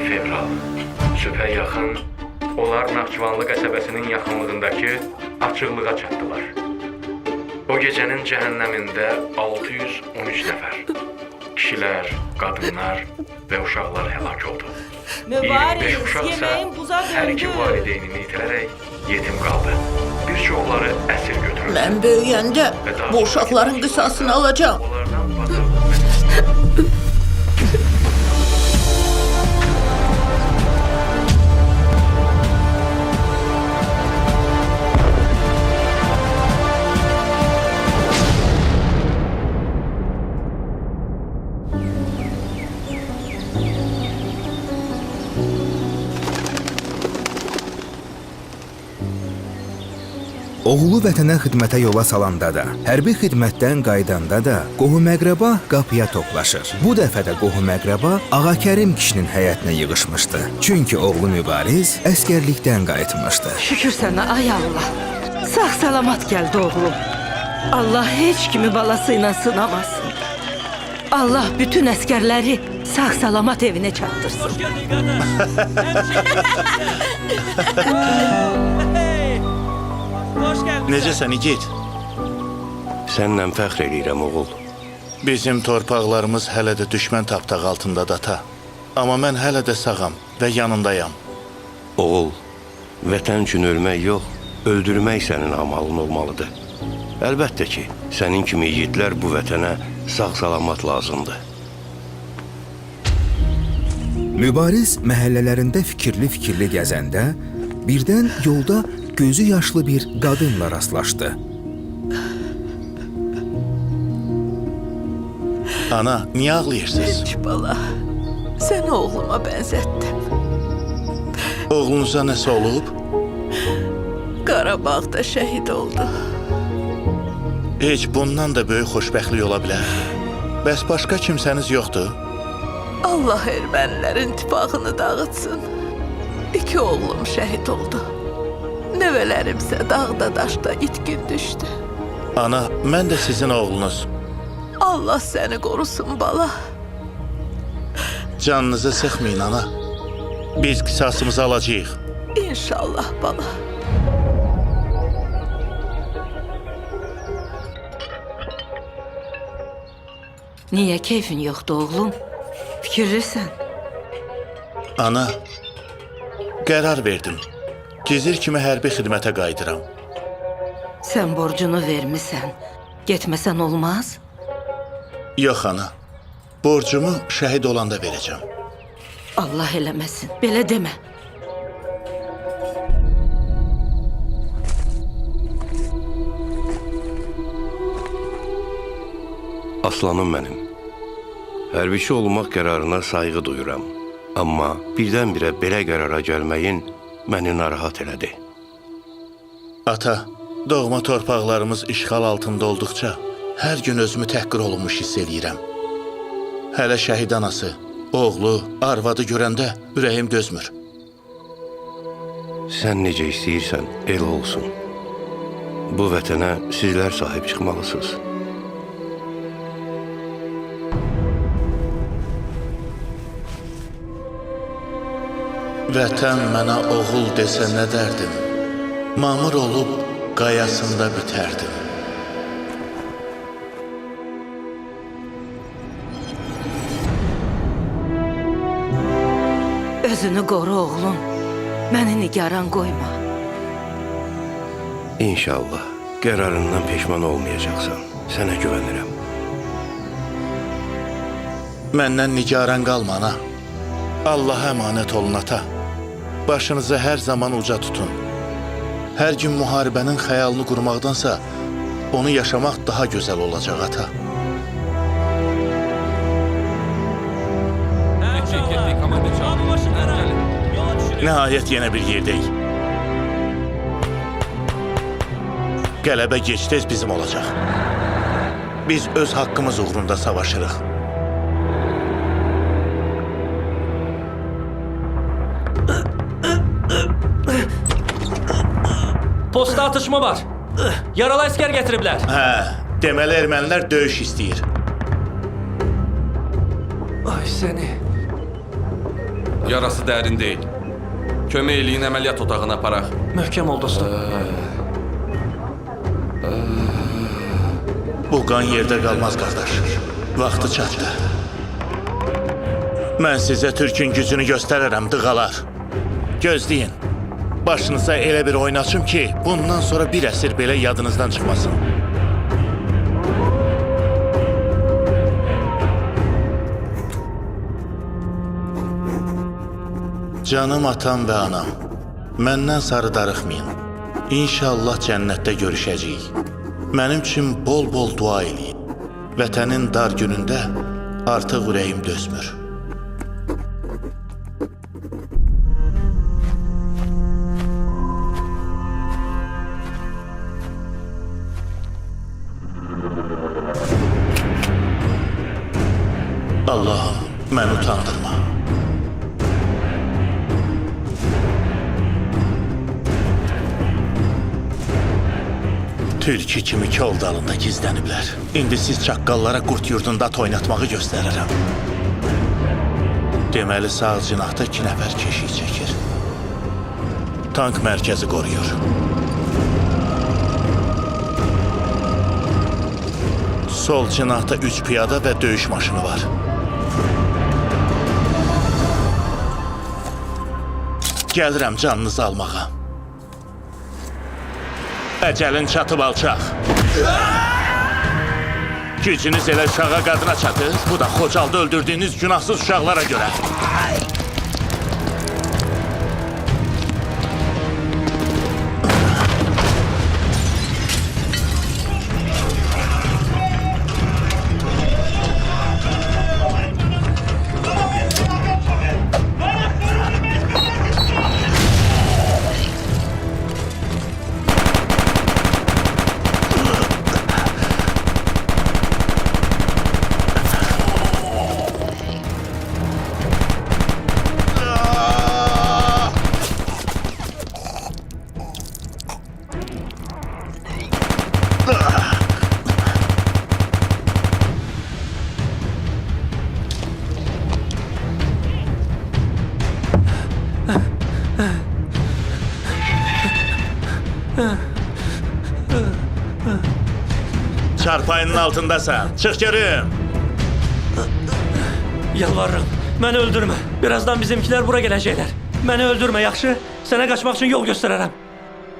Fevral. Sübhə yaxın onlar Naxçıvanlı qəsəbəsinin yaxınlığındakı açıqlığa çatdılar. O gecənin cəhənnəmində 613 nəfər kişilər, qadınlar və uşaqlar həlak oldu. 25 uşaq isə hər iki valideynini itirərək yetim qaldı. Bir çoxları əsir götürüldü. Mən böyüyəndə bu uşaqların qisasını alacağım. Oğlu vətənə xidmətə yola salanda da, hərbi xidmətdən qaydanda da qohum-əqrəba qapıya toplaşır. Bu dəfə də qohum-əqrəba Ağa Kərim kişinin həyətinə yığışmışdı. Çünki oğlu Mübariz əskərlikdən qayıtmışdı. Şükür sənə, ay Allah. Sağ-salamat gəldi oğlum. Allah heç kimi balasıyla sınamasın. Allah bütün əskərləri sağ-salamat evinə çatdırsın. Necəsən igid? Səndən fəxr edirəm, oğul. Bizim torpaqlarımız hələ də düşmən tapdaq altındadır, ata. Amma mən hələ də sağam və yanındayam. Oğul, vətən üçün ölmək yox, öldürmək sənin amalın olmalıdır. Əlbəttə ki, sənin kimi yiğitlər bu vətənə sağ-salamat lazımdır. Mübariz məhəllələrində fikirli-fikirli gəzəndə, birdən yolda gözü yaşlı bir qadınla rastlaşdı. Ana, niyə ağlayırsınız? Heç bala, səni oğluma bənzətdim. Oğlunuza nəsə olub? Qarabağda şəhid oldu. Heç bundan da böyük xoşbəxtlik ola bilər. Bəs başqa kimsəniz yoxdur? Allah ermənilərin tifaqını dağıtsın. 2 oğlum şəhid oldu. Nəvələrimsə dağda daşda itkin düşdü. Ana, mən də sizin oğlunuz. Allah səni qorusun bala. Canınızı sıxmayın, ana. Biz qisasımızı alacağıq. İnşallah bala. Niyə keyfin yoxdur oğlum? Fikirlisən? Ana, qərar verdim. Gizir kimi hərbi xidmətə qayıdıram. Sən borcunu vermisən. Getməsən olmaz? Yox, ana. Borcumu şəhid olanda verəcəm. Allah eləməsin. Belə demə. Aslanım mənim. Hərbiçi olmaq qərarına sayğı duyuram. Amma birdən-birə belə qərara gəlməyin məni narahat elədi. Ata, doğma torpaqlarımız işğal altında olduqca hər gün özümü təhqir olunmuş hiss eləyirəm. Hələ şəhid anası, oğlu, arvadı görəndə ürəyim dözmür. Sən necə istəyirsən, elə olsun. Bu vətənə sizlər sahib çıxmalısınız. Vətən mənə oğul desə nə dərdim? Mamur olub qayasında bitərdim. Özünü qoru oğlum. Məni nigaran qoyma. İnşallah qərarından peşman olmayacaqsan. Sənə güvənirəm. Məndən nigaran qalma, ana. Allaha əmanət olun, ata. Başınızı hər zaman uca tutun. Hər gün müharibənin xəyalını qurmaqdansa, onu yaşamaq daha gözəl olacaq, ata. Nəhayət yenə bir yerdəyik. Qələbə gec-tez bizim olacaq. Biz öz haqqımız uğrunda savaşırıq. Posta atışma var. Yaralı asker getiriblər. Deməli ermənilər döyüş istəyir. Ay seni. Yarası dərin deyil. Kömək eləyin, əməliyyat otağına aparaq. Möhkəm ol dostum. Bu qan yerdə qalmaz qardaş. Vaxtı çatdı. Mən sizə Türkün gücünü göstərərəm, dığalar. Gözləyin. Başınıza elə bir oyun açım ki, bundan sonra bir əsir belə yadınızdan çıxmasın. Canım atam və anam, məndən sarı darıxmayın. İnşallah cənnətdə görüşəcəyik. Mənim üçün bol-bol dua eləyin. Vətənin dar günündə artıq ürəyim dözmür. Allah'ım, məni utandırma. Türkü kimi kol dalında gizləniblər. İndi siz çaqqallara qurt yurdunda oynatmağı göstərirəm. Deməli sağ cinahda 2 nəfər keşik çəkir. Tank mərkəzi qoruyur. Sol cinahda 3 piyada və döyüş maşını var. Gəlirəm canınızı almağa. Əcəlin çatıb alçaq. Gücünüz elə uşağa qadına çatır. Bu da Xocalda öldürdüyünüz günahsız uşaqlara görə. Çarpayının altındasan. Çıx görüm. Yalvarırım. Məni öldürmə. Birazdan bizimkiler bura gələcəklər. Məni öldürmə, yaxşı? Sənə qaçmaq üçün yol göstərərəm.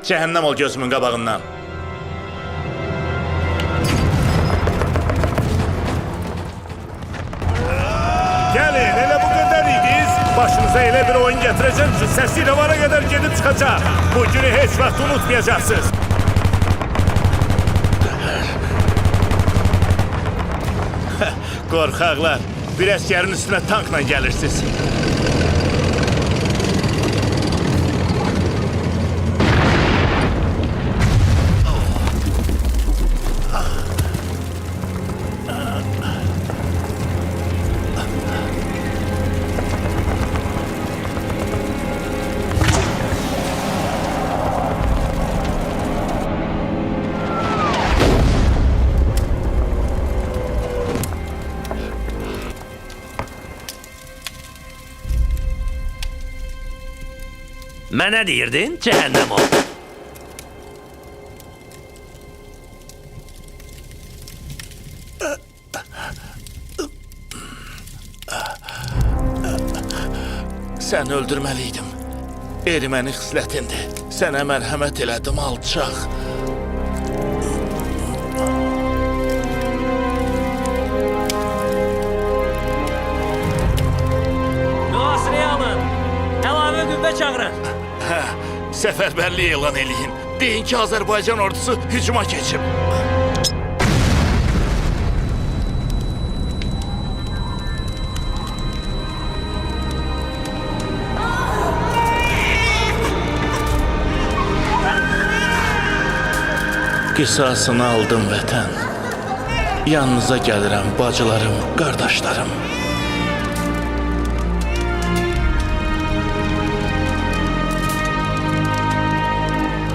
Cəhənnəm ol gözümün qabağından. Gəlin, elə bu qədər idiniz. Başınıza elə bir oyun gətirəcəm ki, səsi rəvana qədər gedib çıxacaq. Bu günü heç vaxt unutmayacaqsınız. Qorxaqlar, bir əskərin üstünə tankla gəlirsiniz. Mənə deyirdin, cəhənnəm ol. Sən öldürməliydim. Erməni xislətindir. Sənə mərhəmət elədim, alçaq. Mühasirəyə alın. Əlavə qüvvə çağırın. Səfərbərlik elan eləyin. Deyin ki, Azərbaycan ordusu hücuma keçib. qisasını aldım vətən. Yanınıza gəlirəm bacılarım, qardaşlarım.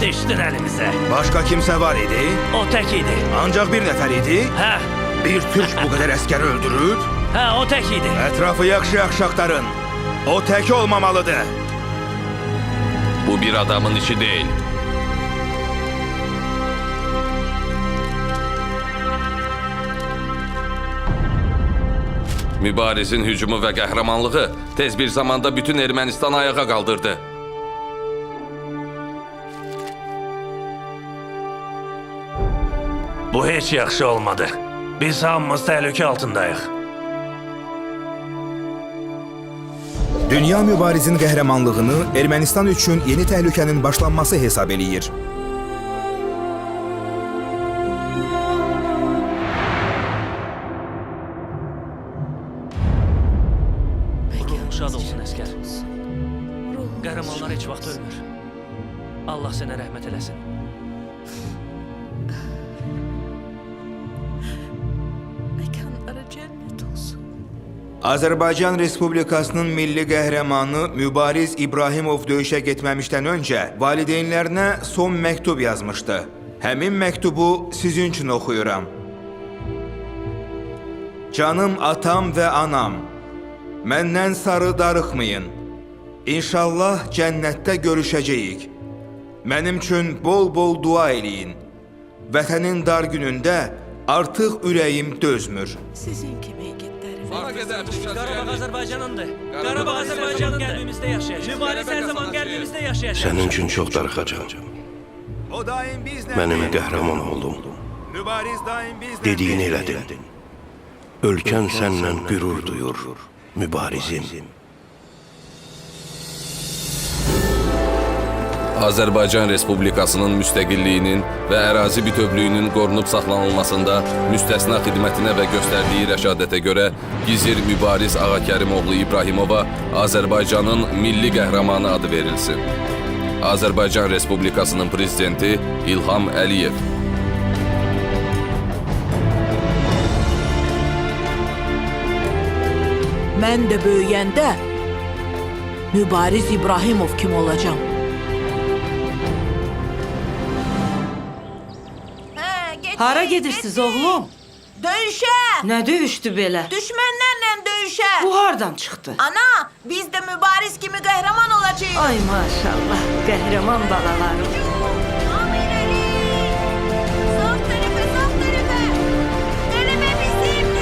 Düşdün əlimizə. Başqa kimsə var idi? O tək idi. Ancaq bir nəfər idi. Hə, Bir türk bu qədər əskəri öldürüb. hə, o tək idi. Ətrafı yaxşı-yaxşı axtarın. O tək olmamalıdır. Bu bir adamın işi değil. Mübarizin hücumu və qəhrəmanlığı tez bir zamanda bütün Ermənistan ayağa qaldırdı. Bu heç yaxşı olmadı. Biz hamımız təhlükə altındayıq. Dünya mübarizin qəhrəmanlığını Ermənistan üçün yeni təhlükənin başlanması hesab eləyir. Ruhun şad olsun əskər. Qəhrəmanlar heç vaxt ölmür. Allah sənə rəhmət eləsin. Mekanları cennet olsun. Azərbaycan Respublikasının milli qəhrəmanı Mübariz İbrahimov döyüşə getməmişdən öncə valideynlərinə son məktub yazmışdı. Həmin məktubu sizin üçün oxuyuram. Canım atam və anam, məndən sarı darıxmayın. İnşallah cənnətdə görüşəcəyik. Mənim üçün bol-bol dua eləyin. Vətənin dar günündə artıq ürəyim dözmür. Sizin kimi igidlərimiz. Bana gedər Qarabağ Azərbaycanındır. Qarabağ Azərbaycan qəlbimizdə yaşayacaq. Mübariz hər zaman qəlbimizdə yaşayacaq. Sənin üçün çox darıxacağam. O daim bizlə. Mənim qəhrəman oğlum. Mübariz daim bizlə. Dediyini elədin. Ölkən səndən qürur duyur, mübarizim. Azərbaycan Respublikasının müstəqilliyinin və ərazi bütövlüyünün qorunub saxlanılmasında müstəsna xidmətinə və göstərdiyi rəşadətə görə Gizir Mübariz Ağakərimoğlu İbrahimova Azərbaycanın milli qəhrəmanı adı verilsin. Azərbaycan Respublikasının prezidenti İlham Əliyev. Mən də böyüyəndə Mübariz İbrahimov kimi olacağım. Hara gedirsiniz oğlum? Döyüşe! Nə döyüşdü belə? Düşmenlerle dövüşe! Bu hardan çıxdı? Ana, biz de mübariz kimi kahraman olacağız. Ay maşallah, qəhrəman balalarım. Amin Ali! Sol tarafa, sol tarafa! Galebe bizimdir!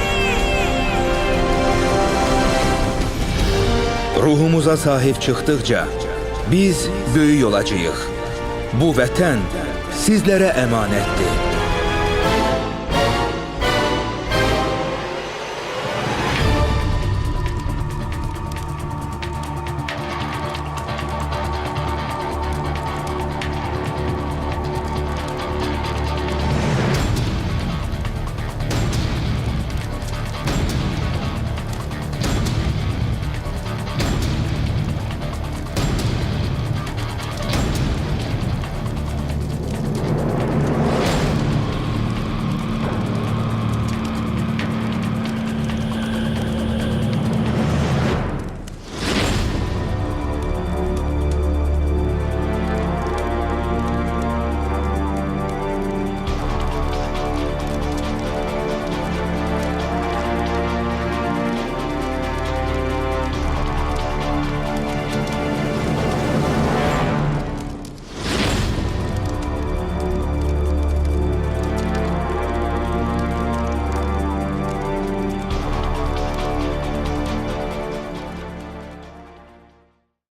Ruhumuza sahib çıxdıqca biz böyük olacağıq. Bu vətən sizlərə əmanətdir.